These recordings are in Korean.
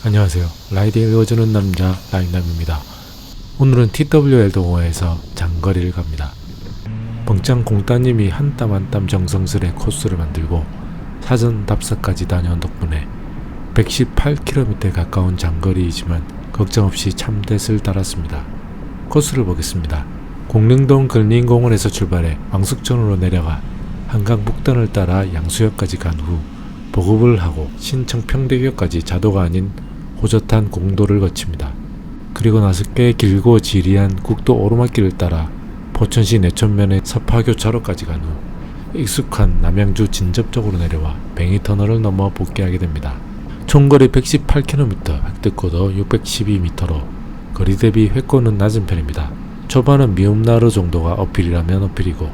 안녕하세요. 라이딩을 읽어주는 남자 라인남입니다. 오늘은 TWL 동호회에서 장거리를 갑니다. 벙짱 공따님이 한 땀 한 땀 정성스레 코스를 만들고 사전 답사까지 다녀온 덕분에 118km에 가까운 장거리이지만 걱정 없이 참댓을 달았습니다. 코스를 보겠습니다. 공릉동 근린공원에서 출발해 왕숙천으로 내려가 한강 북단을 따라 양수역까지 간 후 보급을 하고 신청평대교까지 자도가 아닌 호젓한 공도를 거칩니다. 그리고 나서 꽤 길고 지리한 국도 오르막길을 따라 포천시 내천면의 서파교차로까지 간 후 익숙한 남양주 진접 쪽으로 내려와 뱅이터널을 넘어 복귀하게 됩니다. 총거리 118km, 획득고도 612m로 거리 대비 획고는 낮은 편입니다. 초반은 미음나루 정도가 어필이라면 어필이고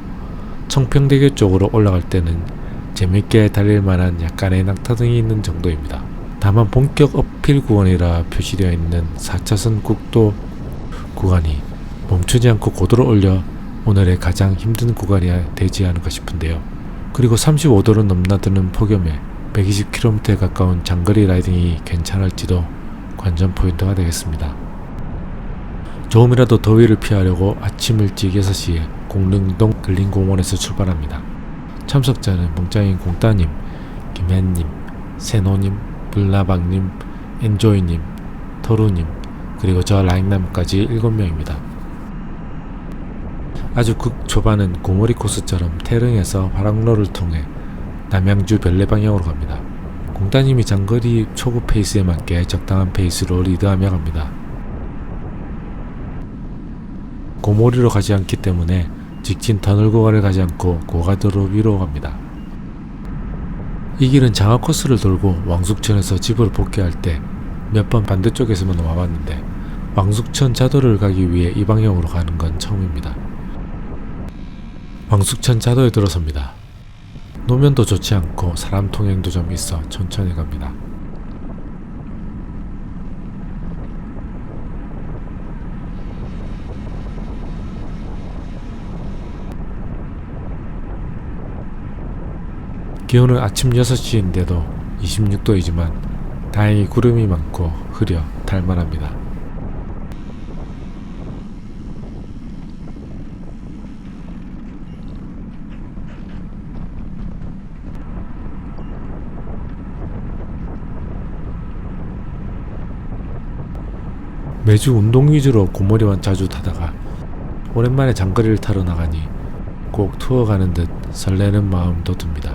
청평대교 쪽으로 올라갈 때는 재밌게 달릴 만한 약간의 낙타등이 있는 정도입니다. 다만 본격 어필 구간이라 표시되어 있는 4차선 국도 구간이 멈추지 않고 고도를 올려 오늘의 가장 힘든 구간이 되지 않을까 싶은데요. 그리고 35도를 넘나드는 폭염에 120km에 가까운 장거리 라이딩이 괜찮을지도 관전 포인트가 되겠습니다. 조금이라도 더위를 피하려고 아침 일찍 6시에 공릉동 근린공원에서 출발합니다. 참석자는 벙짱인 공따님, 김현님, 세노님, 불나방님, 엔조이님, 터루님, 그리고 저 라인남까지 7명입니다. 아주 극초반은 고머리 코스처럼 태릉에서 화랑로를 통해 남양주 별내 방향으로 갑니다. 공따님이 장거리 초구 페이스에 맞게 적당한 페이스로 리드하며 갑니다. 고머리로 가지 않기 때문에 직진 터널 구간을 가지 않고 고가도로 위로 갑니다. 이 길은 장화 코스를 돌고 왕숙천에서 집으로 복귀할 때 몇 번 반대쪽에서만 와봤는데 왕숙천 자도를 가기 위해 이 방향으로 가는 건 처음입니다. 왕숙천 자도에 들어섭니다. 노면도 좋지 않고 사람 통행도 좀 있어 천천히 갑니다. 기온은 아침 6시인데도 26도이지만 다행히 구름이 많고 흐려 탈만합니다. 매주 운동 위주로 고머리만 자주 타다가 오랜만에 장거리를 타러 나가니 꼭 투어 가는 듯 설레는 마음도 듭니다.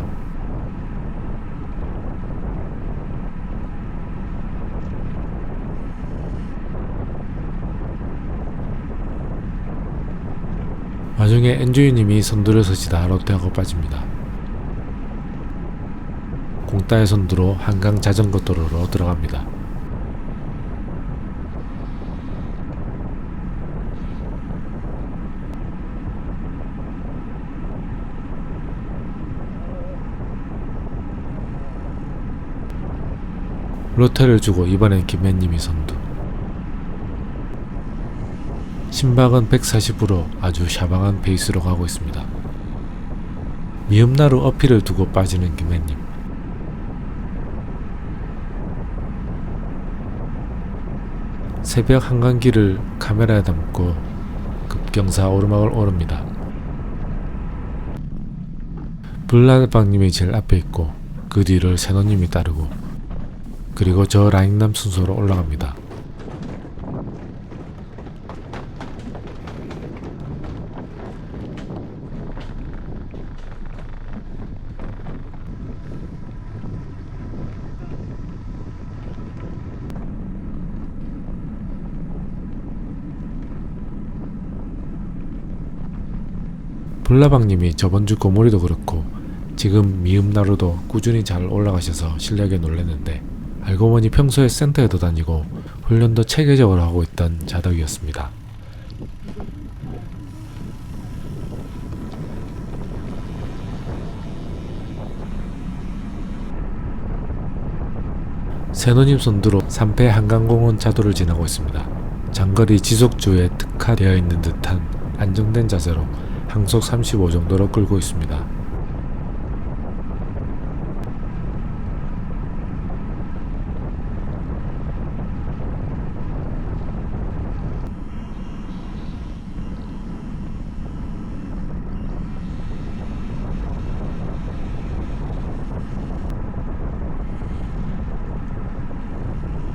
와중에 엔조이님이 선두를 서시다 롯데하고 빠집니다. 공따의 선두로 한강 자전거 도로로 들어갑니다. 로테를 주고 이번엔 김현님이 선두. 심박은 140으로 아주 샤방한 페이스로 가고 있습니다. 미음나루 어필을 두고 빠지는 김현님. 새벽 한강길을 카메라에 담고 급경사 오르막을 오릅니다. 불나방님이 제일 앞에 있고 그 뒤를 세노님이 따르고 그리고 저 라인남 순서로 올라갑니다. 불나방님이 저번주 고모리도 그렇고 지금 미음나루도 꾸준히 잘 올라가셔서 실력에 놀랐는데 알고 보니 평소에 센터에도 다니고 훈련도 체계적으로 하고 있던 자덕이었습니다. 세노님 선두로 3패 한강공원 자도를 지나고 있습니다. 장거리 지속주에 특화되어 있는 듯한 안정된 자세로 항속 35 정도로 끌고 있습니다.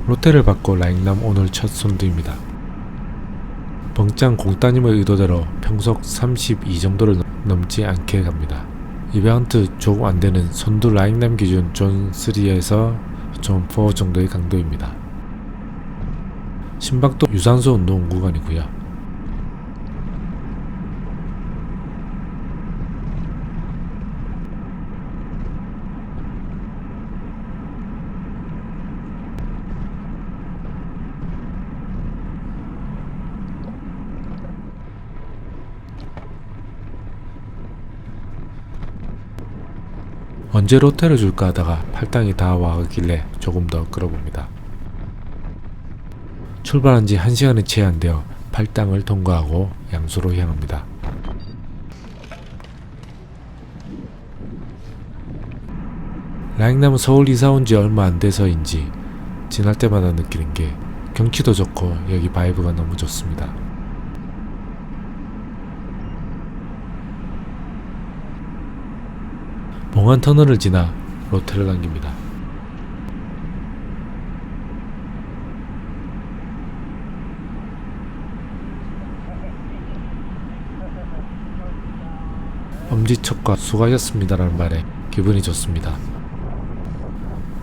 롯데를 받고 라잉남 오늘 첫 선두입니다. 벙짱 공따님의 의도대로 평속 32 정도를 넘지 않게 갑니다. 이베한트 조금 안되는 선두 라잉남 기준 존 3에서 존 4 정도의 강도입니다. 심박도 유산소 운동 구간이고요. 언제 롯데를 줄까 하다가 팔당이 다 와가길래 조금 더 끌어봅니다. 출발한 지 1시간이 채 안 되어 팔당을 통과하고 양수로 향합니다. 라잉남은 서울 이사 온 지 얼마 안 돼서인지 지날 때마다 느끼는 게 경치도 좋고 여기 바이브가 너무 좋습니다. 봉안 터널을 지나 롯데를 남깁니다. 엄지척과 수고하셨습니다라는 말에 기분이 좋습니다.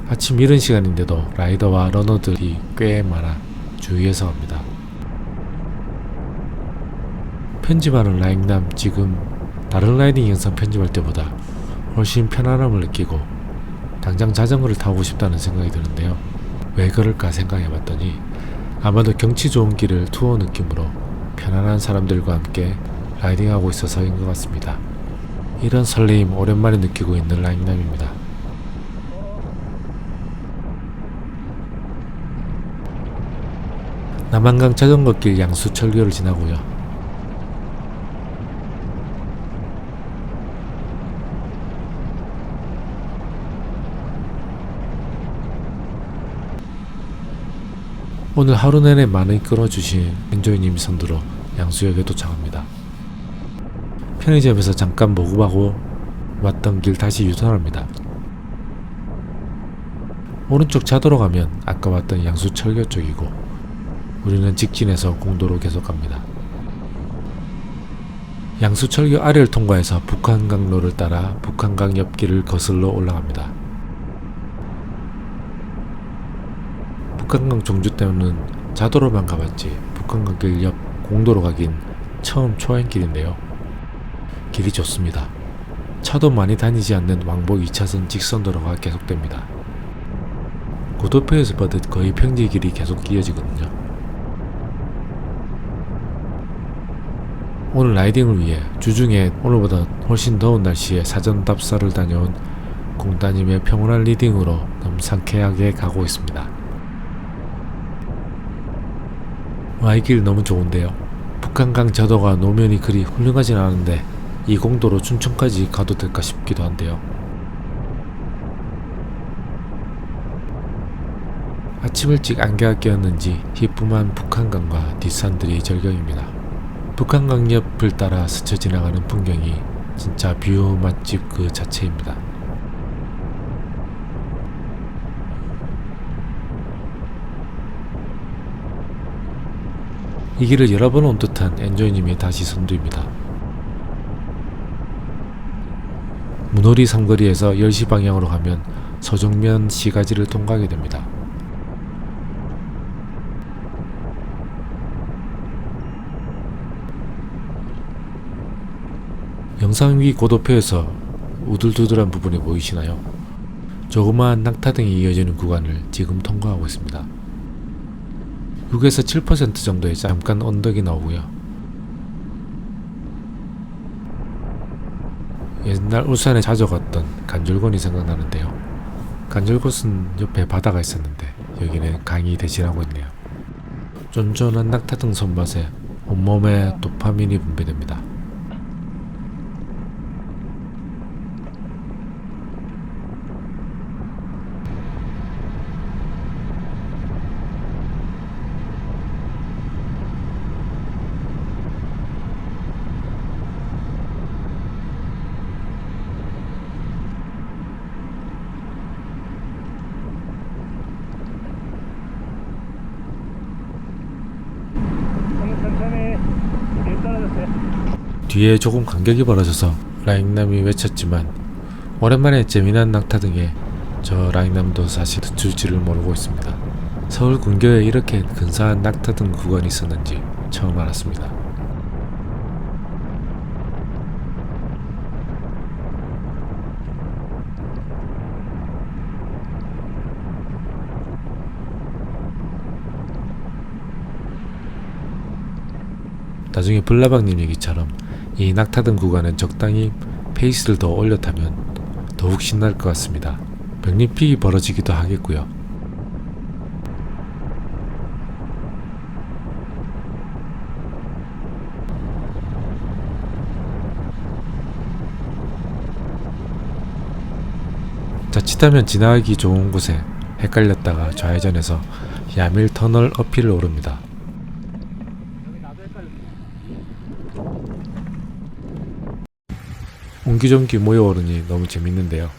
아침 이른 시간인데도 라이더와 러너들이 꽤 많아 주의해서 갑니다. 편집하는 라잉남 지금 다른 라이딩 영상 편집할 때보다 훨씬 편안함을 느끼고 당장 자전거를 타고 싶다는 생각이 드는데요. 왜 그럴까 생각해봤더니 아마도 경치 좋은 길을 투어 느낌으로 편안한 사람들과 함께 라이딩하고 있어서인 것 같습니다. 이런 설레임 오랜만에 느끼고 있는 라잉남입니다. 남한강 자전거길 양수철교를 지나고요. 오늘 하루 내내 많이 끌어주신 엔조이님이 선두로 양수역에 도착합니다. 편의점에서 잠깐 모금하고 왔던 길 다시 유턴합니다. 오른쪽 차도로 가면 아까 왔던 양수철교 쪽이고 우리는 직진해서 공도로 계속 갑니다. 양수철교 아래를 통과해서 북한강로를 따라 북한강 옆길을 거슬러 올라갑니다. 북한강 종주 때는 자도로만 가봤지 북한강길 옆 공도로 가긴 처음 초행길인데요. 길이 좋습니다. 차도 많이 다니지 않는 왕복 2차선 직선도로가 계속됩니다. 고도표에서 보듯 거의 평지길이 계속 이어지거든요. 오늘 라이딩을 위해 주중에 오늘보다 훨씬 더운 날씨에 사전 답사를 다녀온 공따님의 평온한 리딩으로 너무 상쾌하게 가고 있습니다. 와, 이 길 너무 좋은데요. 북한강 저도가 노면이 그리 훌륭하진 않은데 이 공도로 춘천까지 가도 될까 싶기도 한데요. 아침 일찍 안개가 꼈는지 희뿌만 북한강과 뒷산들이 절경입니다. 북한강 옆을 따라 스쳐 지나가는 풍경이 진짜 뷰 맛집 그 자체입니다. 이 길을 여러 번 온 듯한 엔조이님이 다시 선두입니다. 문호리 삼거리에서 10시 방향으로 가면 서정면 시가지를 통과하게 됩니다. 영상 위 고도표에서 우둘두둘한 부분이 보이시나요? 조그마한 낙타등이 이어지는 구간을 지금 통과하고 있습니다. 6에서 7% 정도의 잠깐 언덕이 나오고요. 옛날 울산에 자주 갔던 간절곤이 생각나는데요. 간절곶은 옆에 바다가 있었는데 여기는 강이 대신하고 있네요. 쫀쫀한 낙타등 손맛에 온몸에 도파민이 분비됩니다. 뒤에 조금 간격이 벌어져서 라잉남이 외쳤지만 오랜만에 재미난 낙타 등에 저 라잉남도 사실 줄지를 모르고 있습니다. 서울 근교에 이렇게 근사한 낙타 등 구간이 있었는지 처음 알았습니다. 나중에 블라방님 얘기처럼 이 낙타등 구간은 적당히 페이스를 더 올려 타면 더욱 신날 것 같습니다. 백리픽이 벌어지기도 하겠고요. 자칫하면 지나가기 좋은 곳에 헷갈렸다가 좌회전해서 야밀 터널 어필을 오릅니다. 옹기종기 모여오르니 너무 재밌는데요.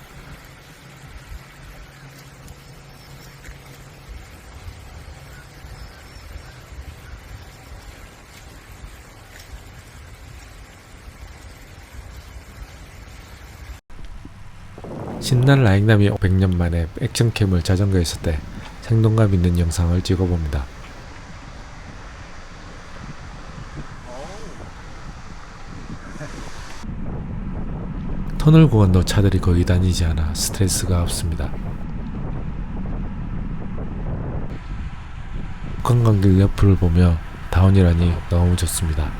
신난 라잉남이 100년 만에 액션캠을 자전거에 있을 때 생동감 있는 영상을 찍어봅니다. 터널 구간도 차들이 거의 다니지 않아 스트레스가 없습니다. 관광객 옆을 보며 다운이라니 너무 좋습니다.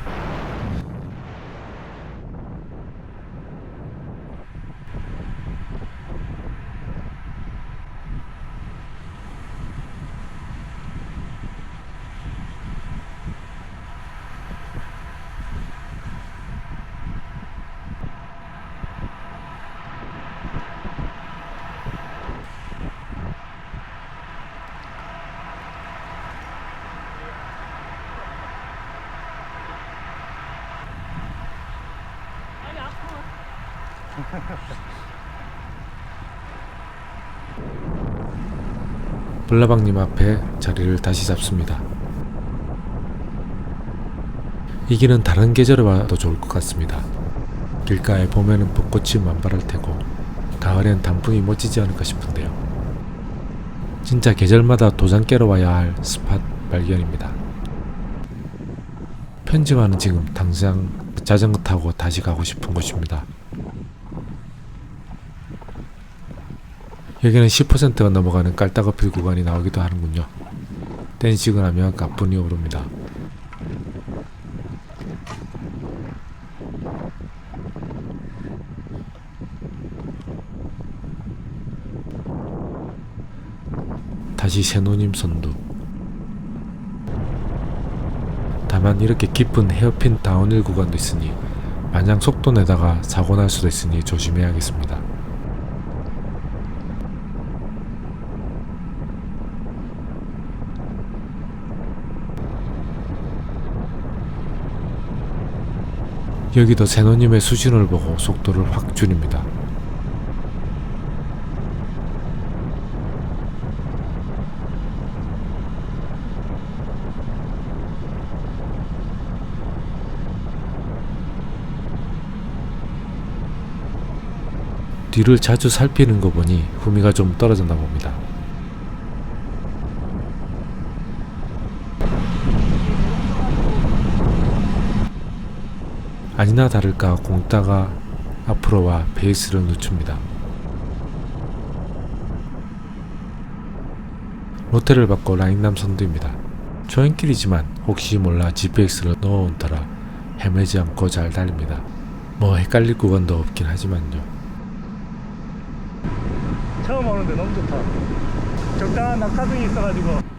블라방님 앞에 자리를 다시 잡습니다. 이 길은 다른 계절에 와도 좋을 것 같습니다. 길가에 봄에는 벚꽃이 만발할 테고 가을엔 단풍이 멋지지 않을까 싶은데요. 진짜 계절마다 도장 깨러 와야 할 스팟 발견입니다. 편집하는 지금 당장 자전거 타고 다시 가고 싶은 곳입니다. 여기는 10%가 넘어가는 깔딱어필 구간이 나오기도 하는군요. 댄싱을 하며 가뿐히 오릅니다. 다시 새노님 선두. 다만 이렇게 깊은 헤어핀 다운힐 구간도 있으니 마냥 속도 내다가 사고 날 수도 있으니 조심해야겠습니다. 여기도 새노님의 수신호를 보고 속도를 확 줄입니다. 뒤를 자주 살피는 거 보니 후미가 좀 떨어졌나 봅니다. 아니나 다를까 공따가 앞으로 와 베이스를 늦춥니다. 롯데를 받고 라잉남 선두입니다. 초행길이지만 혹시 몰라 GPX를 넣어온 터라 헤매지 않고 잘 달립니다. 뭐 헷갈릴 구간도 없긴 하지만요. 처음 오는데 너무 좋다. 적당한 낙하등이 있어가지고.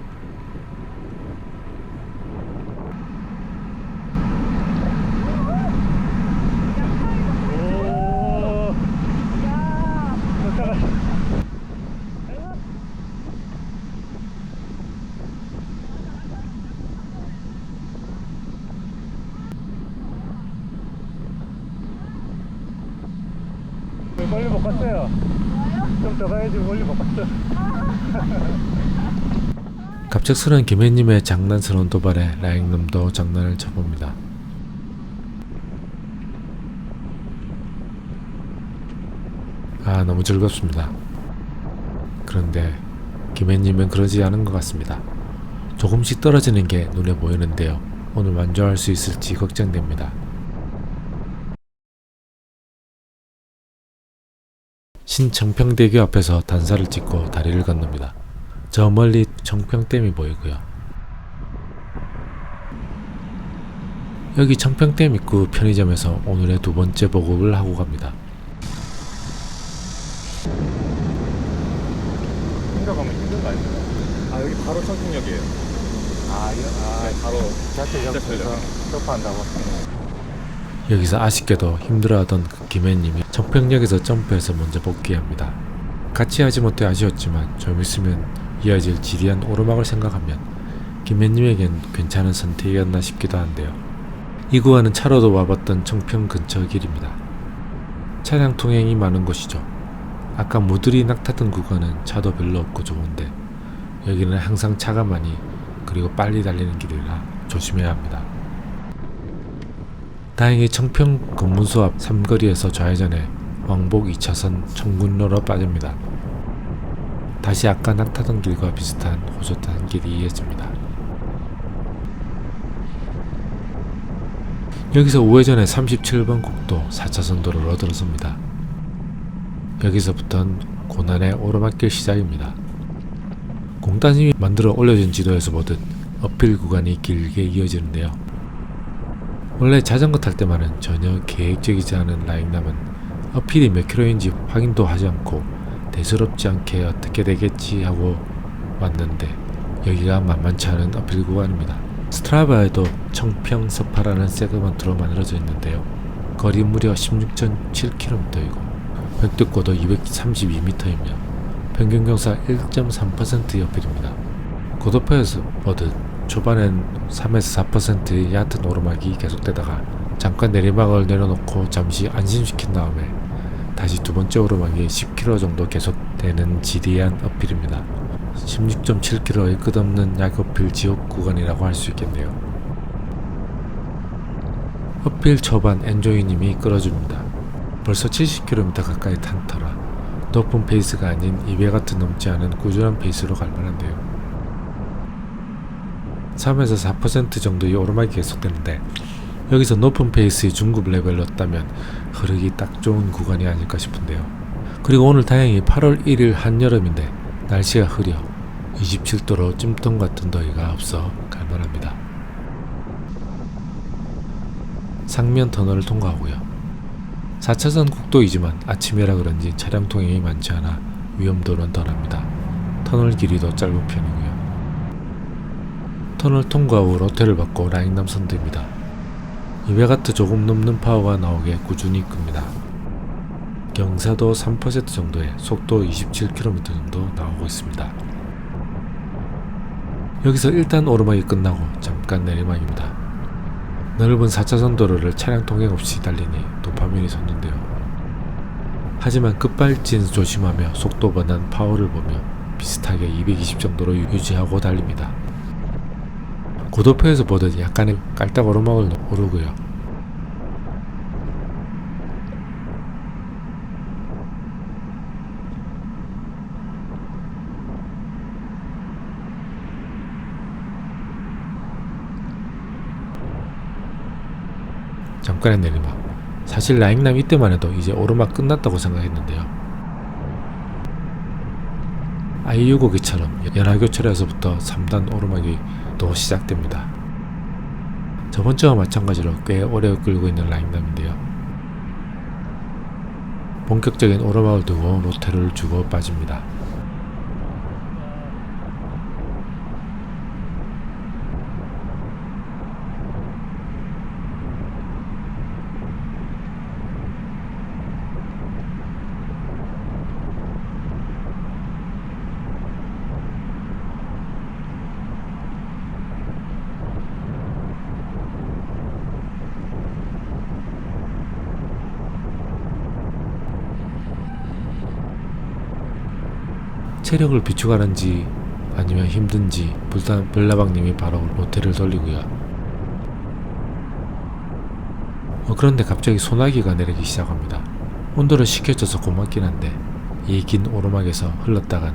멀리 못 갔어요. 좀 더 가야지. 멀리 못 갔어. 갑작스런 김혜님의 장난스러운 도발에 라잉남도 장난을 쳐봅니다. 아, 너무 즐겁습니다. 그런데 김해님은 그러지 않은 것 같습니다. 조금씩 떨어지는 게 눈에 보이는데요. 오늘 만족할 수 있을지 걱정됩니다. 신청평대교 앞에서 단사를 찍고 다리를 건넙니다. 저 멀리 청평댐이 보이고요. 여기 청평댐 입구 편의점에서 오늘의 두 번째 보급을 하고 갑니다. 혼자 가면 힘든 거 아닙니까? 아 여기 바로 청평역이에요. 네, 바로 지하철역에서 점프한다고. 여기서 아쉽게도 힘들어하던 그 김해님이 청평역에서 점프해서 먼저 복귀합니다. 같이 하지 못해 아쉬웠지만 좀 있으면 이어질 지리한 오르막을 생각하면 김해님에겐 괜찮은 선택이었나 싶기도 한데요. 이 구간은 차로도 와봤던 청평 근처 길입니다. 차량 통행이 많은 곳이죠. 아까 무들이 낙타던 구간은 차도 별로 없고 좋은데 여기는 항상 차가 많이 그리고 빨리 달리는 길이라 조심해야 합니다. 다행히 청평 검문소 앞 삼거리에서 좌회전해 왕복 2차선 청군로로 빠집니다. 다시 아까 낙타던 길과 비슷한 호젓한 길이 이어집니다. 여기서 우회전해 37번 국도 4차선 도로로 들어섭니다. 여기서부터는 고난의 오르막길 시작입니다. 공단님이 만들어 올려준 지도에서 보듯 어필 구간이 길게 이어지는데요. 원래 자전거 탈 때만은 전혀 계획적이지 않은 라인남은 어필이 몇 킬로인지 확인도 하지 않고 대수롭지 않게 어떻게 되겠지 하고 왔는데 여기가 만만치 않은 어필 구간입니다. 스트라바에도 청평서파라는 세그먼트로 만들어져 있는데요. 거리 무려 16.7km이고 획득고도 232m이며 평균 경사 1.3%의 어필입니다. 고도표에서 보듯 초반엔 3에서 4%의 얕은 오르막이 계속되다가 잠깐 내리막을 내려놓고 잠시 안심시킨 다음에 다시 두 번째 오르막이 10km 정도 계속되는 지리한 어필입니다. 16.7km의 끝없는 약어필 지옥 구간이라고 할 수 있겠네요. 어필 초반 엔조이님이 끌어줍니다. 벌써 70km 가까이 탄 터라 높은 페이스가 아닌 200와트 넘지 않은 꾸준한 페이스로 갈 만한데요. 3에서 4% 정도의 오르막이 계속되는데 여기서 높은 페이스의 중급 레벨을 넣었다면 흐르기 딱 좋은 구간이 아닐까 싶은데요. 그리고 오늘 다행히 8월 1일 한여름인데 날씨가 흐려 27도로 찜통 같은 더위가 없어 갈만합니다. 상면 터널을 통과하고요. 4차선 국도이지만 아침이라 그런지 차량 통행이 많지 않아 위험도는 덜합니다. 터널 길이도 짧은 편이고요. 터널 통과 후 로테를 받고 라인남 선두입니다. 200W 조금 넘는 파워가 나오게 꾸준히 끕니다. 경사도 3% 정도에 속도 27km 정도 나오고 있습니다. 여기서 일단 오르막이 끝나고 잠깐 내리막입니다. 넓은 4차선 도로를 차량 통행 없이 달리니 도파민이 솟는데요. 하지만 급발진 조심하며 속도 번한 파워를 보며 비슷하게 220 정도로 유지하고 달립니다. 고도표에서 보듯 약간의 깔딱 오르막을 오르고요. 잠깐의 내리막. 사실 라인남 이때만 해도 이제 오르막 끝났다고 생각했는데요. I652처럼 연하교철에서부터 3단 오르막이 또 시작됩니다. 저번주와 마찬가지로 꽤 오래 끌고 있는 라인남인데요. 본격적인 오르막을 두고 로테를 주고 빠집니다. 체력을 비축하는지 아니면 힘든지 불나방님이 바로 로테를 돌리고요. 그런데 갑자기 소나기가 내리기 시작합니다. 온도를 식혀줘서 고맙긴 한데 이 긴 오르막에서 흘렀다간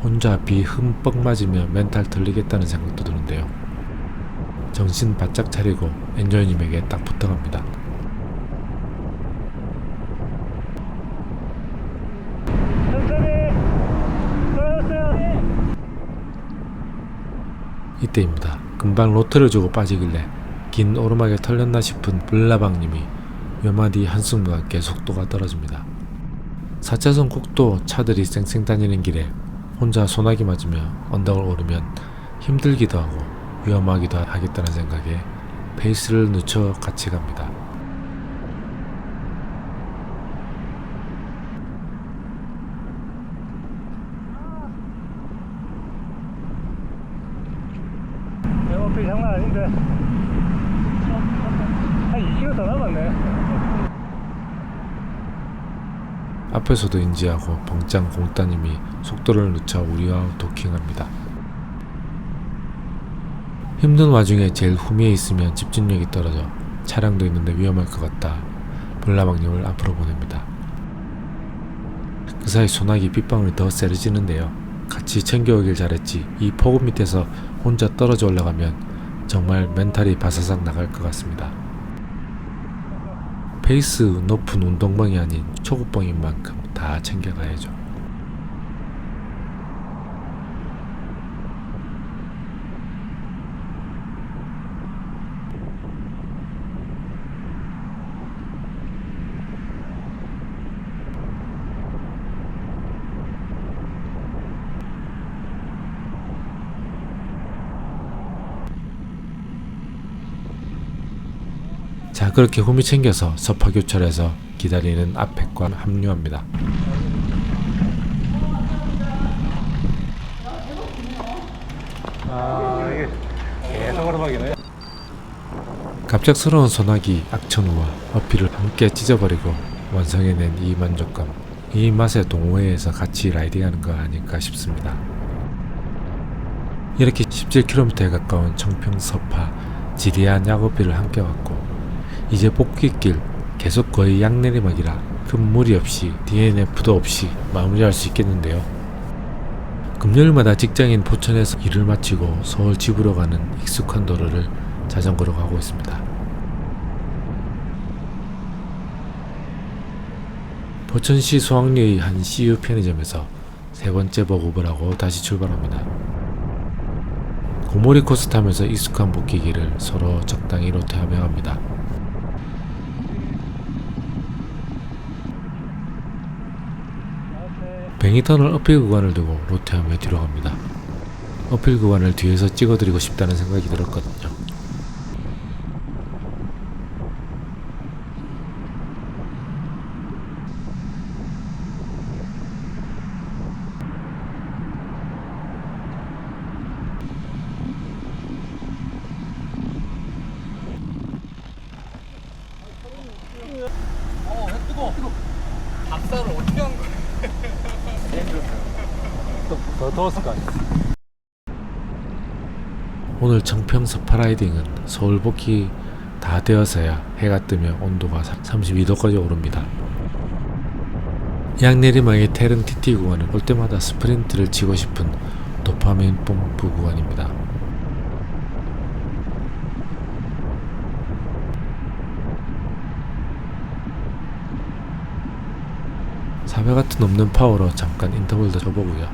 혼자 비 흠뻑 맞으며 멘탈 털리겠다는 생각도 드는데요. 정신 바짝 차리고 엔조이님에게 딱 부탁합니다. 천천히 떨어졌어요. 이때입니다. 금방 로트를 주고 빠지길래 긴 오르막에 털렸나 싶은 블라방님이 몇 마디 한숨과 함께 속도가 떨어집니다. 4차선 국도 차들이 쌩쌩 다니는 길에 혼자 소나기 맞으며 언덕을 오르면 힘들기도 하고 위험하기도 하겠다는 생각에 페이스를 늦춰 같이 갑니다. 에어피 장난 아닌데. 한 2km 더 남았네. 앞에서도 인지하고 벙짱 공따님이 속도를 늦춰 우리와 도킹합니다. 힘든 와중에 제일 후미에 있으면 집중력이 떨어져 차량도 있는데 위험할 것 같다. 블라방님을 앞으로 보냅니다. 그 사이 소나기 빗방울이 더 세려지는데요. 같이 챙겨오길 잘했지 이 폭우 밑에서 혼자 떨어져 올라가면 정말 멘탈이 바사삭 나갈 것 같습니다. 페이스 높은 운동방이 아닌 초급방인 만큼 다 챙겨가야죠. 자, 그렇게 후미 챙겨서 서파교차로에서 기다리는 앞핵과 합류합니다. 아, 이게 계속 오르막이네. 갑작스러운 소나기 악천후와 어필을 함께 찢어버리고 완성해낸 이 만족감, 이 맛에 동호회에서 같이 라이딩하는 거 아닐까 싶습니다. 이렇게 17km에 가까운 청평 서파 지리한 야구비를 함께 왔고 이제 복귀길 계속 거의 양내리막이라 큰 무리 없이 DNF도 없이 마무리할 수 있겠는데요. 금요일마다 직장인 포천에서 일을 마치고 서울 집으로 가는 익숙한 도로를 자전거로 가고 있습니다. 포천시 소학리의 한 CU 편의점에서 세 번째 버급을 하고 다시 출발합니다. 고모리 코스 타면서 익숙한 복귀길을 서로 적당히 로테하며 갑니다. 뱅이터널 어필 구간을 두고 로테하며 뒤로 갑니다. 어필 구간을 뒤에서 찍어드리고 싶다는 생각이 들었거든요. 박사를 어떻게 한 거야? 더 더웠을 거 아니야. 오늘 청평 서파라이딩은 서울 복귀 다 되어서야 해가 뜨며 온도가 32도까지 오릅니다. 양내리막의 테른 TT 구간은 올 때마다 스프린트를 치고 싶은 도파민 뽐뿌 구간입니다. 사배 같은 없는 파워로 잠깐 인터벌도 줘보고요.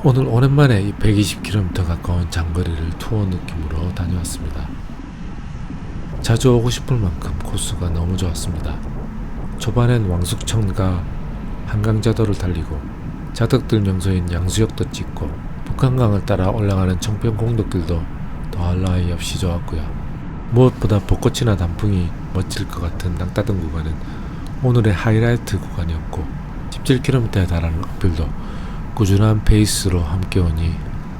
오늘 오랜만에 이 120km 가까운 장거리를 투어 느낌으로 다녀왔습니다. 자주 오고 싶을 만큼 코스가 너무 좋았습니다. 초반엔 왕숙천과 한강자도를 달리고 자덕들 명소인 양수역도 찍고 북한강을 따라 올라가는 청평 공덕길도 더할 나위 없이 좋았고요. 무엇보다 벚꽃이나 단풍이 멋질 것 같은 낭따등 구간은 오늘의 하이라이트 구간이었고 17km에 달하는 어필도 꾸준한 페이스로 함께 오니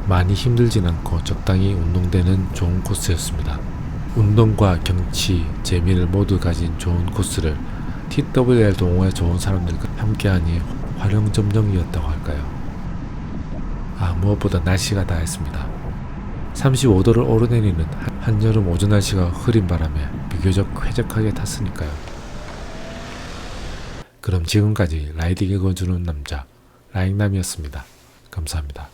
많이 힘들진 않고 적당히 운동되는 좋은 코스였습니다. 운동과 경치, 재미를 모두 가진 좋은 코스를 TWL 동호회 좋은 사람들과 함께하니 화룡점정이었다고 할까요? 무엇보다 날씨가 다했습니다. 35도를 오르내리는 한여름 오전 날씨가 흐린 바람에 비교적 쾌적하게 탔으니까요. 그럼 지금까지 라이딩에 거주는 남자 라잉남이었습니다. 감사합니다.